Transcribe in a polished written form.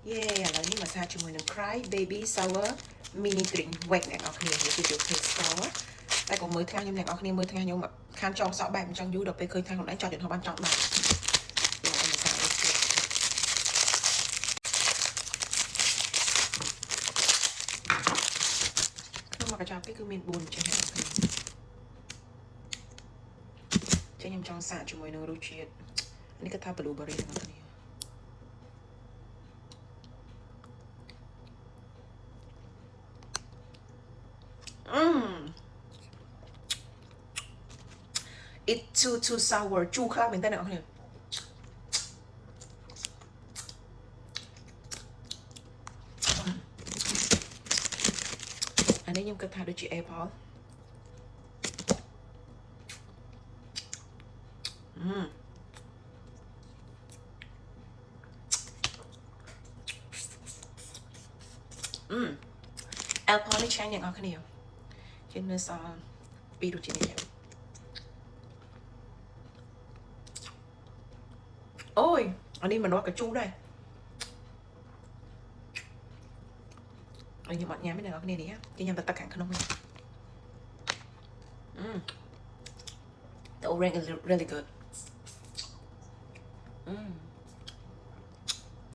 เย่แล้วนี่มาซาชิมวยหนึ่ง Cry Baby Sour Mini Drink แหวกเนี่ยเอาគ្នានេះគឺជា Cake Sour តែក៏មើលថ្ងៃខ្ញុំអ្នកនរគ្នាមើលថ្ងៃខ្ញុំខានចង់សក់បែបមិនចង់យូរដល់ពេលឃើញថ្ងៃខ្លួនឯងចង់យន្តហោះបានចង់បានយកឲ្យមកសានេះទៀតខ្ញុំមកកញ្ចប់គេគឺមាន4ចេះអ្នកនរគ្នាចេះខ្ញុំចង់សាកជាមួយនឹងរសជាតិនេះគេថា blueberry អ្នកនរគ្នាIt's too sour ជូរខ្លាំងមែនតើអ្នកនរគ្នាអានេះខ្ញុំគិតថាដូចជា apple apple នេះឆ្ងាញ់អ្នកនរគ្នាជានៅសល់ពីរសជាតិនេះអូយអានេះមិនរត់កាជូរដែរខ្ញុំអត់ញ៉ាំទេអ្នកនរគ្នានេះគេញ៉ាំតែទឹកខាងក្នុងនេះThe orange is really good